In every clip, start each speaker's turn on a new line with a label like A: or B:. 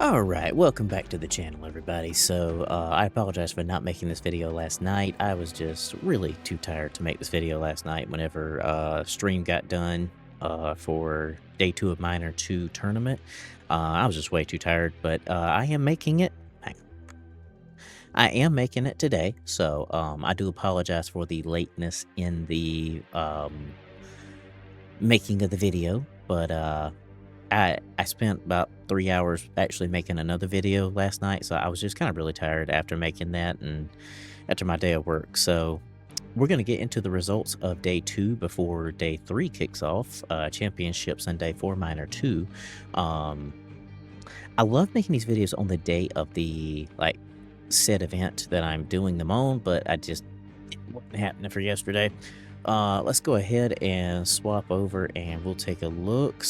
A: Alright, welcome back to the channel, everybody. I apologize for not making this video last night. I was just really too tired to make this video last night whenever stream got done for day 2 of Minor 2 tournament. I was just way too tired, but I am making it. I am making it today, so I do apologize for the lateness in the making of the video, but I spent about 3 hours actually making another video last night, so I was just kind of really tired after making that and after my day of work. So we're going to get into the results of day 2 before day 3 kicks off, championships on day 4 minor 2. I love making these videos on the day of the said event that I'm doing them on, but it wasn't happening for yesterday. Let's go ahead and swap over and we'll take a look.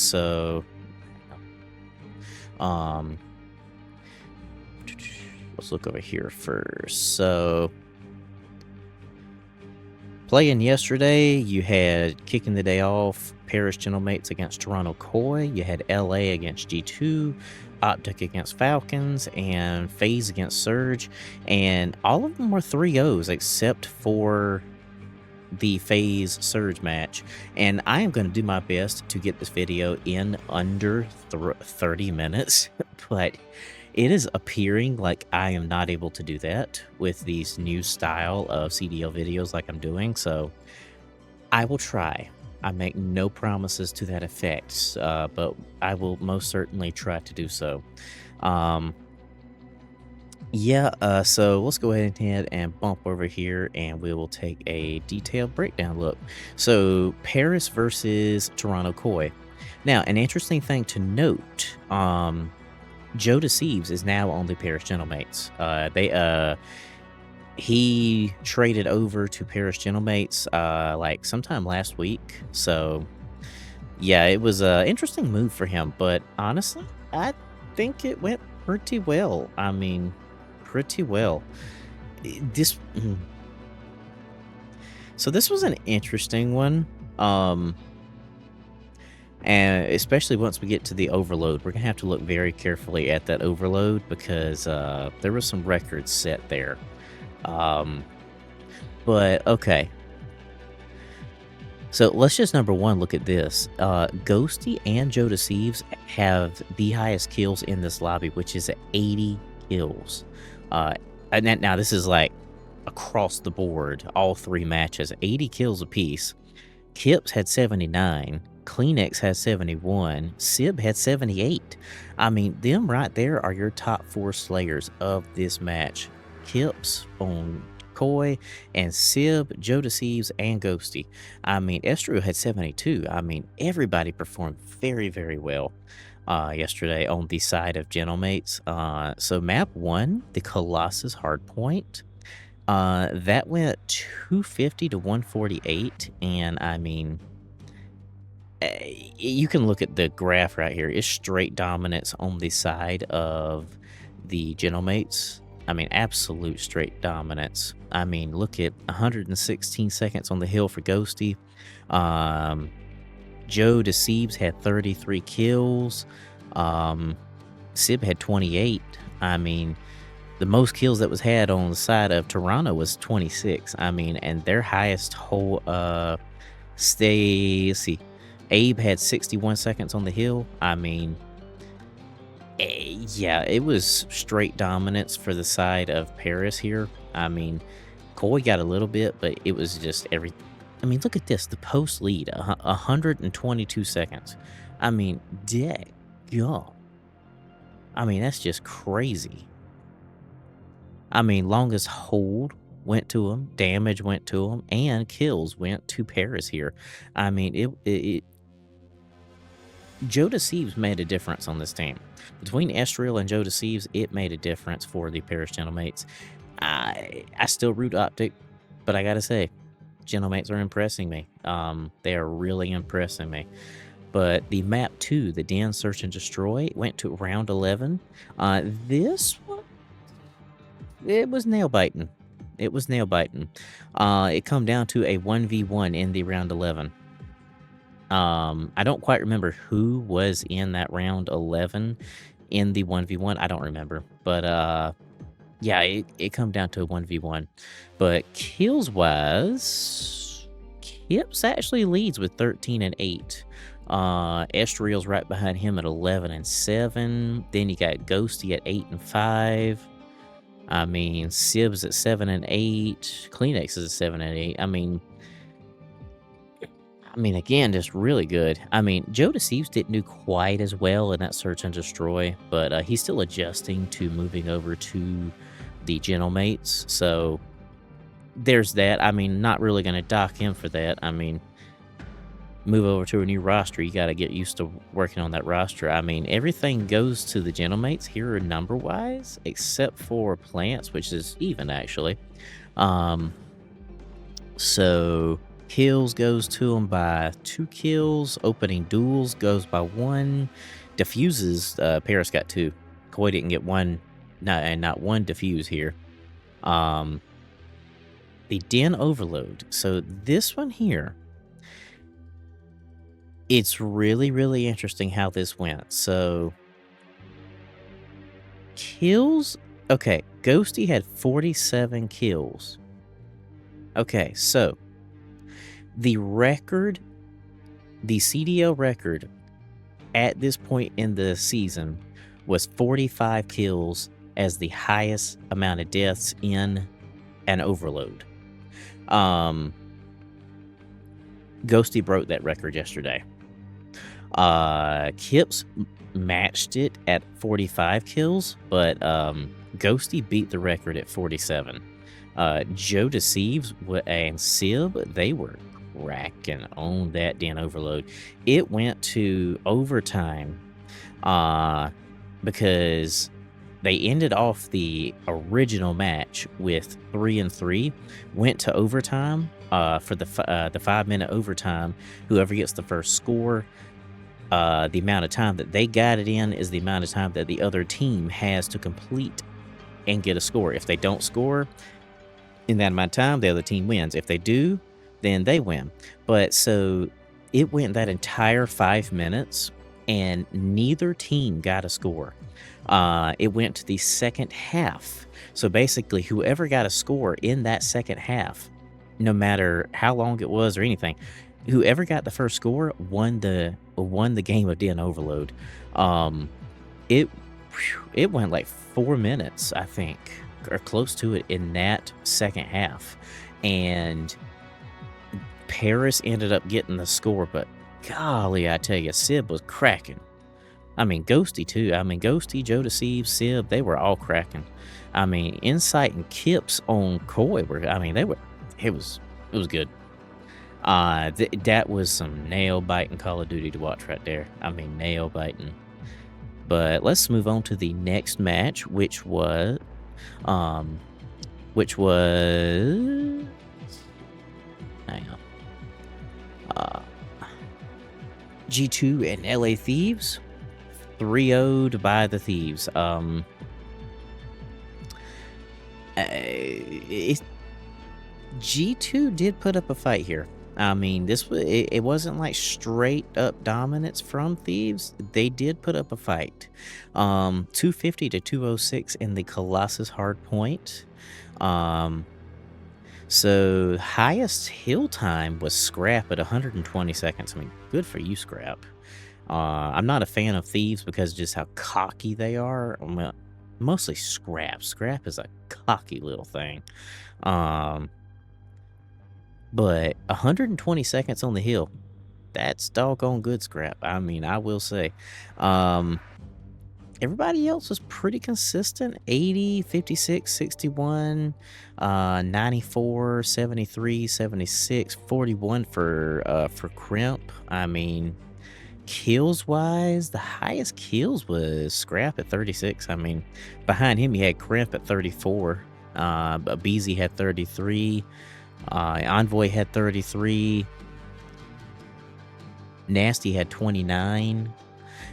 A: Let's look over here first. So playing yesterday, you had kicking the day off Paris Gentlemates against Toronto Koi. You had LA against G2, Optic against Falcons, and Faze against Surge. And all of them were 3-0s except for the Faze Surge match. And I am going to do my best to get this video in under 30 minutes, but it is appearing like I am not able to do that with these new style of CDL videos like I'm doing. So I will try. I make no promises to that effect, but I will most certainly try to do so. So let's go ahead and bump over here and we will take a detailed breakdown look. So Paris versus Toronto Koi. Now, an interesting thing to note, Joe Deceives is now on the Paris Gentlemates. He traded over to Paris Gentlemates like sometime last week. So yeah, it was an interesting move for him, but honestly, I think it went pretty well. I mean, pretty well. So this was an interesting one. And especially once we get to the overload, we're gonna have to look very carefully at that overload because there were some records set there. But okay. So let's just number one look at this. Ghosty and Joe Deceives have the highest kills in this lobby, which is 80 kills. And now this is like across the board, all 3 matches, 80 kills apiece. Kips had 79. Kleenex has 71. Sib had 78. I mean, them right there are your top 4 slayers of this match. Kips on Koi and Sib, Joe Deceives, and Ghosty. I mean, Estro had 72. I mean, everybody performed very, very well yesterday on the side of Gentlemates. So map 1, the Colossus Hardpoint. That went 250 to 148, and I mean, you can look at the graph right here. It's straight dominance on the side of the Gentlemates. I mean, absolute straight dominance. I mean, look at 116 seconds on the hill for Ghosty. Joe Deceives had 33 kills. Sib had 28. I mean, the most kills that was had on the side of Toronto was 26. I mean, and their highest whole Abe had 61 seconds on the hill. I mean, yeah, it was straight dominance for the side of Paris here. I mean, Koi got a little bit, but it was just I mean, look at this. The post lead, 122 seconds. I mean, yeah. I mean, that's just crazy. I mean, longest hold went to him, damage went to him, and kills went to Paris here. I mean, Joe Deceives made a difference on this team. Between Estriel and Joe Deceives, it made a difference for the Paris Gentlemates. I still root Optic, but I gotta say, Gentlemates are impressing me. They are really impressing me. But the map 2, the Den Search and Destroy, went to round 11. This one, it was nail biting. It was nail biting. It come down to a 1v1 in the round 11. I don't quite remember who was in that round 11. in the 1v1. I don't remember, but yeah, it come down to a 1v1. But kills wise, Kips actually leads with 13 and 8. Estriel's right behind him at 11 and 7. Then you got Ghosty at 8 and 5. I mean, Sib's at 7 and 8. Kleenex is at 7 and 8. Again, just really good. I mean, Joe Deceives didn't do quite as well in that search and destroy, but he's still adjusting to moving over to the Gentlemates. So there's that. I mean, not really going to dock him for that. I mean, move over to a new roster. You got to get used to working on that roster. I mean, everything goes to the Gentlemates here number wise, except for plants, which is even actually. So kills goes to him by 2 kills. Opening duels goes by 1. Diffuses, Paris got 2. Koi didn't get 1, not 1 diffuse here. The Den Overload. So this one here, it's really, really interesting how this went. So kills, okay, Ghosty had 47 kills. Okay, so the record, the CDL record at this point in the season was 45 kills as the highest amount of deaths in an overload. Ghosty broke that record yesterday. Kips matched it at 45 kills, but Ghosty beat the record at 47. Joe Deceives and Sib, they were cracking on that Den Overload. It went to overtime because they ended off the original match with 3 and 3, went to overtime for the 5-minute overtime. Whoever gets the first score, the amount of time that they got it in is the amount of time that the other team has to complete and get a score. If they don't score in that amount of time, the other team wins. If they do, then they win. But so it went that entire 5 minutes and neither team got a score. It went to the second half. So basically, whoever got a score in that second half, no matter how long it was or anything, whoever got the first score won the game of Den Overload. It went like 4 minutes, I think, or close to it in that second half, and Paris ended up getting the score. But golly, I tell you, Sib was cracking. I mean, Ghosty too. I mean, Ghosty, Joe Deceives, Sib, they were all cracking. I mean, Insight and Kips on Koi were. I mean, they were. It was good. That was some nail biting Call of Duty to watch right there. I mean, nail biting. But let's move on to the next match, which was hang on. G2 and LA Thieves 3-0'd by the Thieves. G2 did put up a fight here. I mean, it wasn't like straight up dominance from Thieves. They did put up a fight. 250 to 206 in the Colossus hard point. So highest hill time was Scrap at 120 seconds. I mean, good for you, Scrap. I'm not a fan of Thieves because of just how cocky they are. Well, mostly Scrap. Scrap is a cocky little thing. But 120 seconds on the hill, that's doggone good, Scrap. I mean, I will say. Everybody else was pretty consistent. 80, 56, 61, 94, 73, 76, 41 for Crimp. I mean, kills wise, the highest kills was Scrap at 36. I mean, behind him, you had Crimp at 34. Beezy had 33. Envoy had 33. Nasty had 29.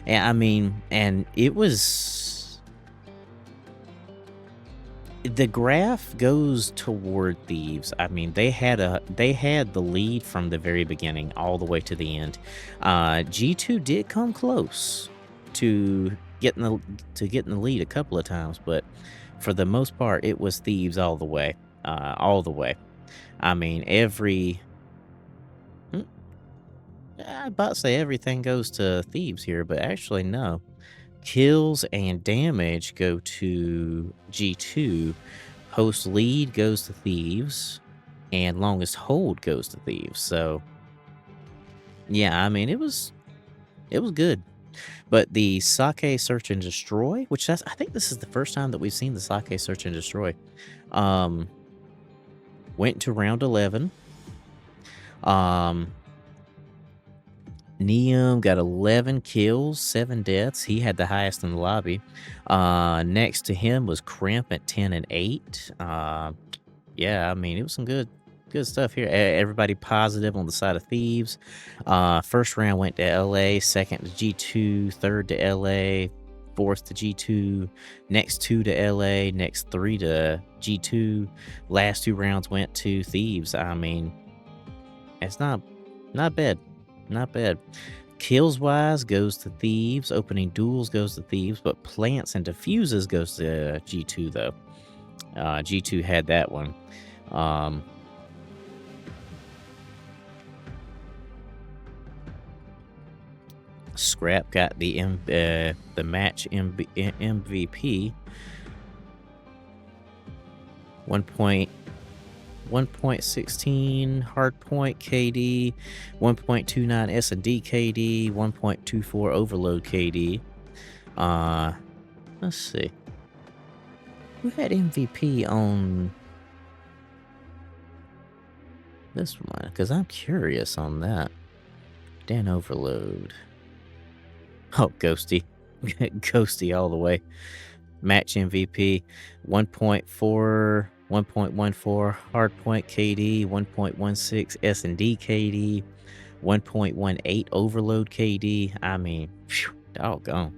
A: And I mean, and it was, the graph goes toward Thieves. I mean, they had the lead from the very beginning all the way to the end. G2 did come close to getting the get in the lead a couple of times, but for the most part, it was Thieves all the way, all the way. I mean, mm, I about to say everything goes to Thieves here, but actually no. Kills and damage go to G2. Host lead goes to Thieves, and longest hold goes to Thieves. So yeah, I mean it was good. But the Sake Search and Destroy, which I think this is the first time that we've seen the Sake Search and Destroy, um, went to round 11. Um, Neum got 11 kills, 7 deaths. He had the highest in the lobby. Next to him was Crimp at 10 and 8. Yeah, I mean, it was some good stuff here. Everybody positive on the side of Thieves. First round went to LA, second to G2, third to LA, fourth to G2, next 2 to LA, next 3 to G2. Last 2 rounds went to Thieves. I mean, it's not bad. Not bad. Kills wise goes to Thieves. Opening duels goes to Thieves, but plants and diffuses goes to G2 though. G2 had that one. Scrap got the match MVP. 1.16 hardpoint KD, 1.29 S&D KD, 1.24 overload KD. Let's see. Who had MVP on this one? Because I'm curious on that. Dan overload. Oh, Ghosty. Ghosty all the way. Match MVP, 1.4, 1.14 hardpoint KD, 1.16 S&D KD, 1.18 overload KD. I mean, phew, doggone.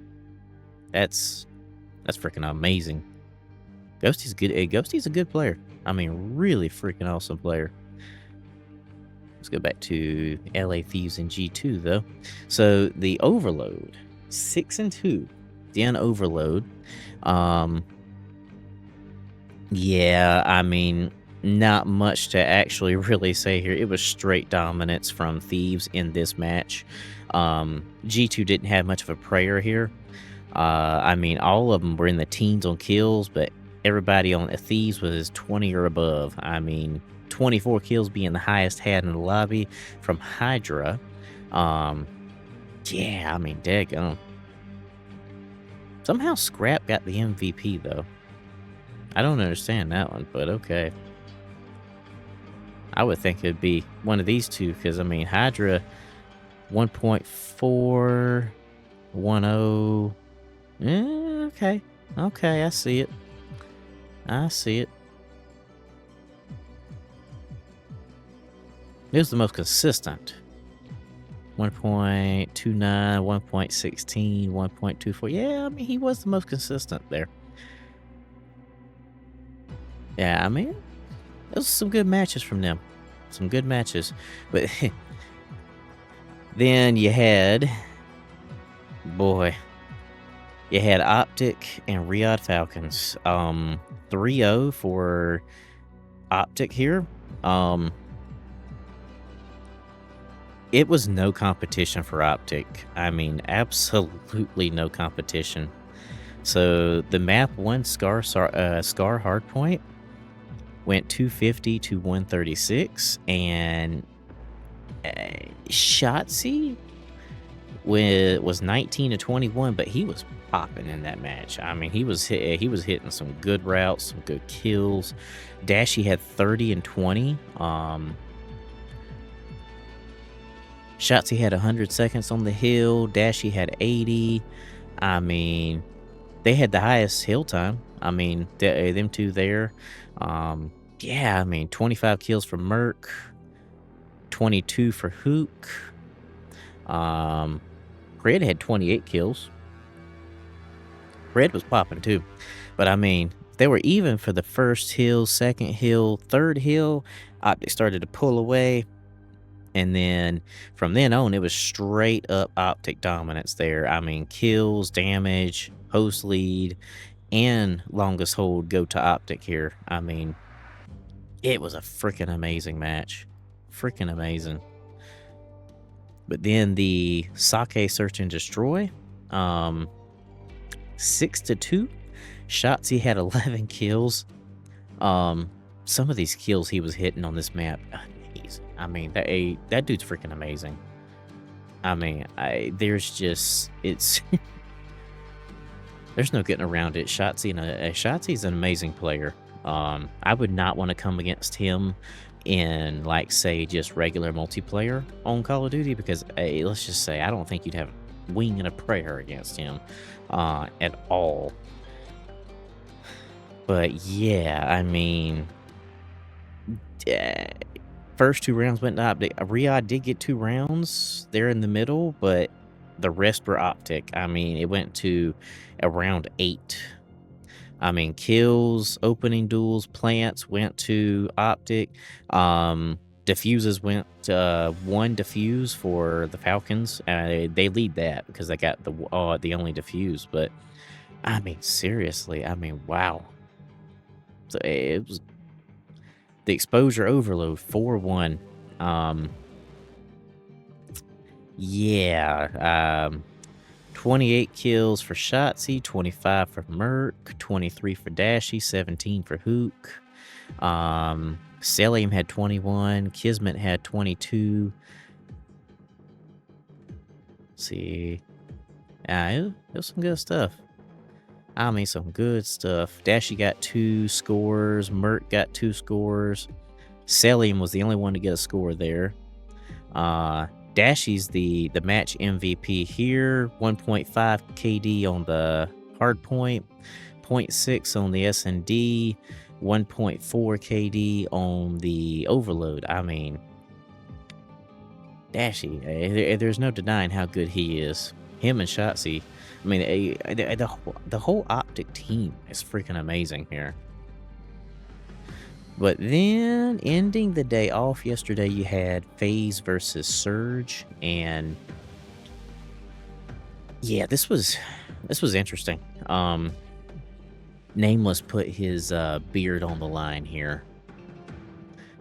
A: That's freaking amazing. Ghosty's good. Ghosty's a good player. I mean, really freaking awesome player. Let's go back to LA Thieves and G2 though. So the overload, 6 and 2. Dan overload. Yeah, I mean, not much to actually really say here. It was straight dominance from Thieves in this match. G2 didn't have much of a prayer here. I mean, all of them were in the teens on kills, but everybody on Thieves was 20 or above. I mean, 24 kills being the highest had in the lobby from Hydra. Yeah, I mean, daggone. Somehow Scrap got the MVP, though. I don't understand that one, but okay. I would think it'd be one of these two, because, I mean, Hydra, 1.4, 1.0. Okay. Okay, I see it. I see it. It was the most consistent. 1.29, 1.16, 1.24. Yeah, I mean, he was the most consistent there. Yeah, I mean, it was some good matches from them. Some good matches. But then you had, boy, you had Optic and Riyadh Falcons. 3-0 for Optic here. It was no competition for Optic. I mean, absolutely no competition. So the map 1 Scar Hardpoint went 250 to 136, and Shotzi was 19 to 21, but he was popping in that match. I mean, he was hitting some good routes, some good kills. Dashy had 30 and 20. Shotzi had 100 seconds on the hill. Dashy had 80. I mean, they had the highest hill time. I mean, them two there. Yeah, I mean, 25 kills for Merc, 22 for Hook. Red had 28 kills. Red was popping too. But I mean, they were even for the first hill, second hill, third hill. Optic started to pull away. And then from then on, it was straight up Optic dominance there. I mean, kills, damage, host lead, and longest hold go to Optic here. I mean, it was a freaking amazing match. Freaking amazing. But then the Sake Search and Destroy, 6-2. Shotzi had 11 kills. Some of these kills he was hitting on this map, amazing. I mean, that dude's freaking amazing. I mean, there's no getting around it. Shotzi's an amazing player. I would not want to come against him in, like, say, just regular multiplayer on Call of Duty because, let's just say, I don't think you'd have a wing and a prayer against him at all. But yeah, I mean, first 2 rounds went to Optic. Riyadh did get 2 rounds there in the middle, but the rest were Optic. I mean, it went to around 8. I mean, kills, opening duels, plants went to Optic. Diffuses went to 1 diffuse for the Falcons. They lead that because they got the only diffuse. But I mean, seriously, I mean, wow. So it was the exposure overload 4-1. Yeah. 28 kills for Shotzi, 25 for Merc, 23 for Dashy, 17 for Hook. Selim had 21, Kismet had 22. Let's see. It was some good stuff. I mean, some good stuff. Dashy got 2 scores. Merc got 2 scores. Selim was the only one to get a score there. Dashy's the match MVP here. 1.5 KD on the hard point. 0.6 on the S&D. 1.4 KD on the overload. I mean, Dashy, there's no denying how good he is. Him and Shotzi. I mean, the whole Optic team is freaking amazing here. But then, ending the day off yesterday, you had Faze versus Surge, and yeah, this was interesting. Nameless put his beard on the line here.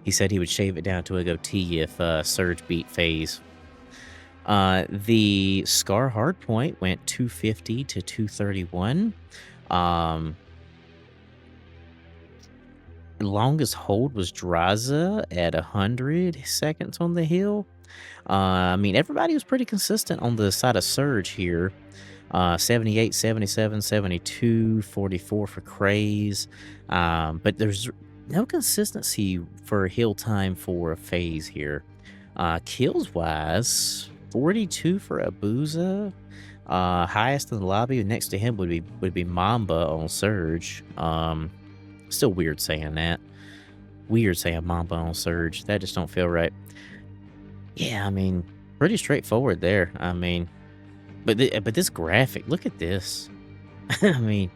A: He said he would shave it down to a goatee if Surge beat Faze. The Scar hardpoint went 250 to 231. Longest hold was Draza at 100 seconds on the hill. I mean, everybody was pretty consistent on the side of Surge here. 78, 77, 72, 44 for Craze. But there's no consistency for hill time for Faze here. Kills wise, 42 for Abuza. Highest in the lobby. Next to him would be Mamba on Surge. Still weird saying that. Weird saying Mamba on Surge. That just don't feel right. Yeah, I mean, pretty straightforward there. I mean, but this graphic, look at this. I mean,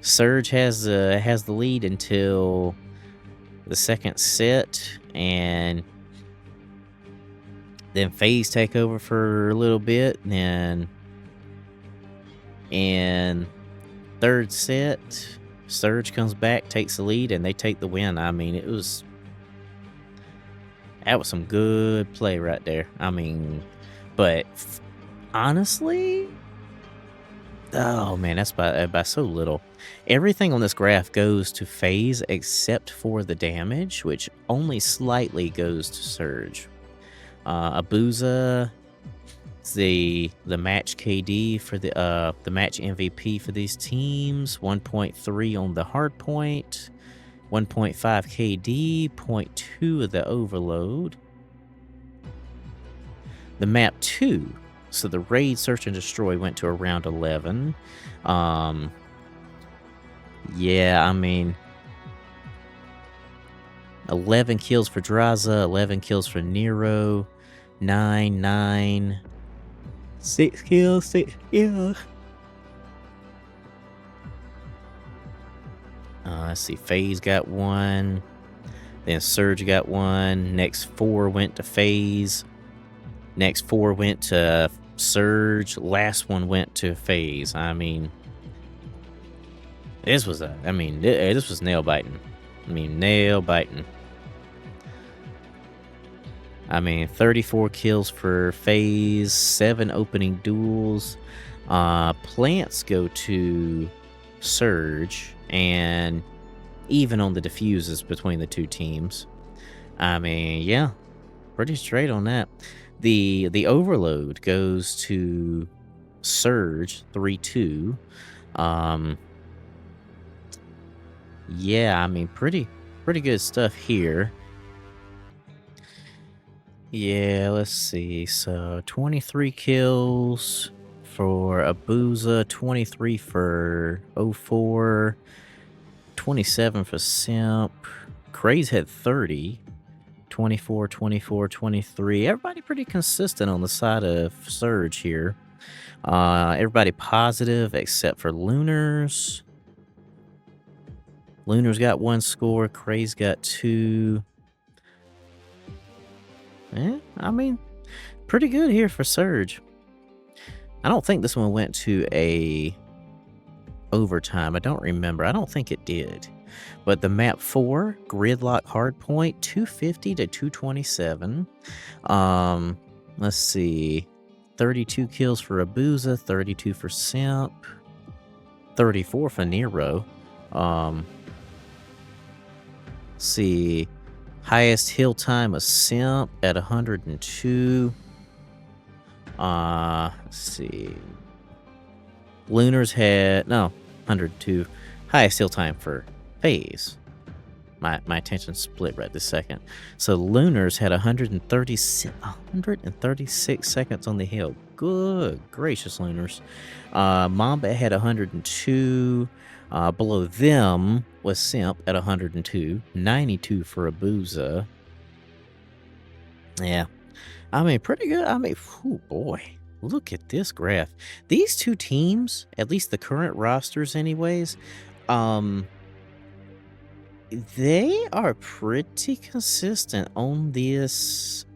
A: Surge has the lead until the second set, and then Faze take over for a little bit, and then in third set, Surge comes back, takes the lead, and they take the win. I mean, that was some good play right there. I mean, but honestly, oh man, that's by so little. Everything on this graph goes to Faze except for the damage, which only slightly goes to Surge. Abuza, the match KD for the match MVP for these teams, 1.3 on the hard point, 1.5 KD, 0.2 of the overload. The map 2, so the raid, search, and destroy went to around 11. Yeah, I mean, 11 kills for Draza, 11 kills for Nero, 9, 6 kills, 6 kills. Let's see, Faze got 1. Then Surge got one. Next 4 went to Faze. Next 4 went to Surge. Last one went to Faze. I mean, this was this was nail biting. Nail biting. 34 kills for Faze, 7 opening duels. Plants go to Surge, and even on the diffuses between the two teams. Yeah, pretty straight on that. The overload goes to Surge 3-2. Yeah, pretty good stuff here. Yeah, let's see. So 23 kills for Abuza, 23 for 04, 27 for Simp. Craze had 30, 24, 24, 23. Everybody pretty consistent on the side of Surge here. Everybody positive except for Lunars. Lunars got 1 score. Craze got 2. Pretty good here for Surge. I don't think this one went to a overtime. I don't remember. I don't think it did. But the map 4, Gridlock Hardpoint, 250 to 227. Let's see. 32 kills for Abuza, 32 for Simp, 34 for Nero. Let's see. Highest hill time of Simp at 102. Let's see. Lunars had 102. Highest hill time for Faze. My attention split right this second. So Lunars had 136 seconds on the hill. Good gracious, Lunars. Mamba had 102. Below them was Simp at 102. 92 for Abuza. Yeah. Pretty good. Oh boy. Look at this graph. These two teams, at least the current rosters anyways, they are pretty consistent on these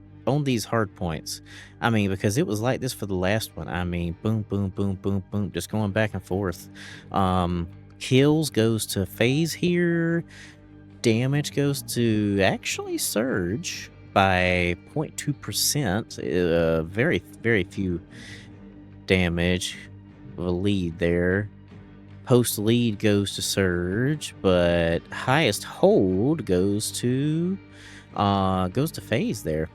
A: hard points. Because it was like this for the last one. Boom, boom, boom, boom, boom, just going back and forth. Kills goes to Faze here. Damage goes to actually Surge by 0.2%. Very, very few damage of a lead there. Post lead goes to Surge, but highest hold goes to Faze there.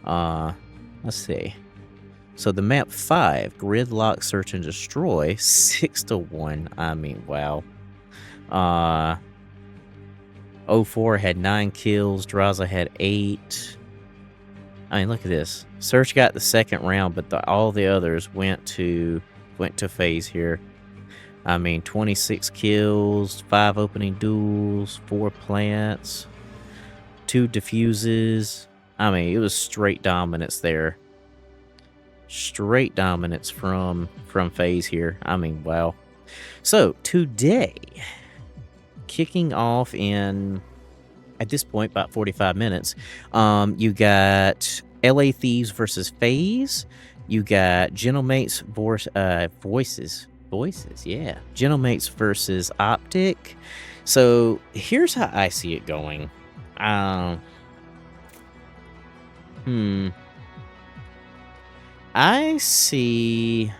A: Let's see. So the map 5, Gridlock Search and Destroy, 6-1. Wow. 04 had 9 kills. Draza had 8. Look at this. Search got the second round, but all the others went to Faze here. 26 kills, 5 opening duels, 4 plants, 2 diffuses. It was straight dominance there. Straight dominance from Faze here. Wow. So today, kicking off in, at this point, about 45 minutes, you got LA Thieves versus Faze. You got Gentlemates Voices, yeah. Gentlemates versus Optic. So here's how I see it going. I see.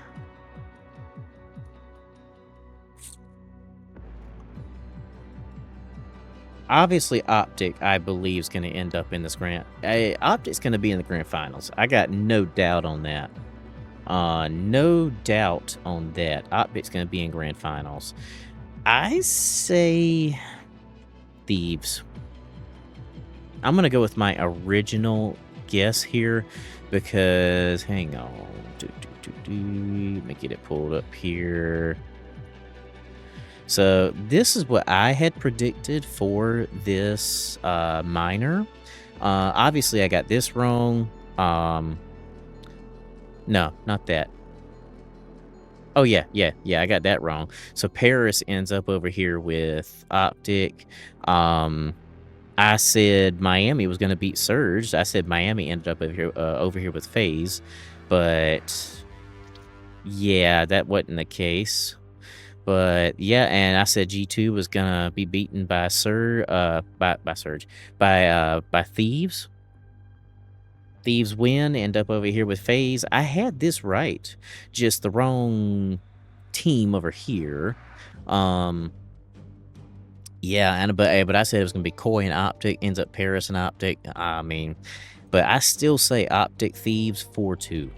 A: Obviously, Optic, I believe, is going to end up in this Optic's going to be in the grand finals. I got no doubt on that. No doubt on that. Optic's going to be in grand finals. I say Thieves. I'm going to go with my original guess here because, hang on. Let me get it pulled up here. So this is what I had predicted for this minor. Obviously, I got this wrong. No, not that. Oh, yeah, I got that wrong. So Paris ends up over here with Optic. I said Miami was gonna beat Surge. I said Miami ended up over here with Faze, but yeah, that wasn't the case. But yeah, and I said G2 was gonna be beaten by Surge, by Thieves. Thieves win, end up over here with Faze. I had this right, just the wrong team over here. Yeah, but I said it was gonna be Koi and Optic, ends up Paris and Optic. I mean, but I still say Optic Thieves 4-2.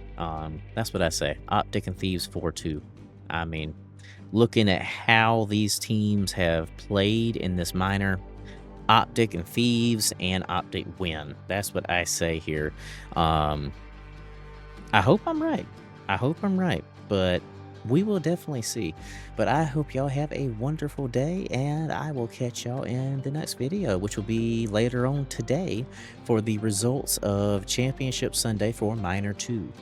A: That's what I say. Optic and Thieves 4-2. I mean, looking at how these teams have played in this minor, Optic and Thieves and Optic win. That's what I say here. I hope I'm right. I hope I'm right, but we will definitely see. But I hope y'all have a wonderful day, and I will catch y'all in the next video, which will be later on today for the results of Championship Sunday for Minor 2.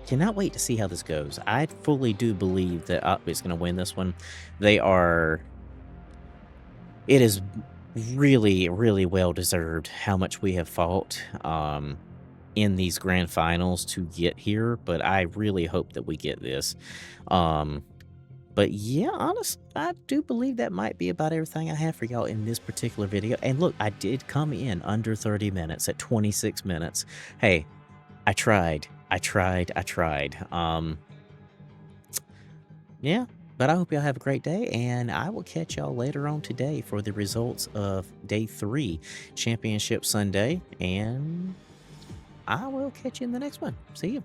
A: Cannot wait to see how this goes. I fully do believe that Optic's going to win this one. It is really, really well deserved how much we have fought in these grand finals to get here, but I really hope that we get this. But yeah, honestly, I do believe that might be about everything I have for y'all in this particular video. And look, I did come in under 30 minutes at 26 minutes. Hey, I tried. Yeah, but I hope y'all have a great day, and I will catch y'all later on today for the results of Day 3, Championship Sunday, and I will catch you in the next one. See you.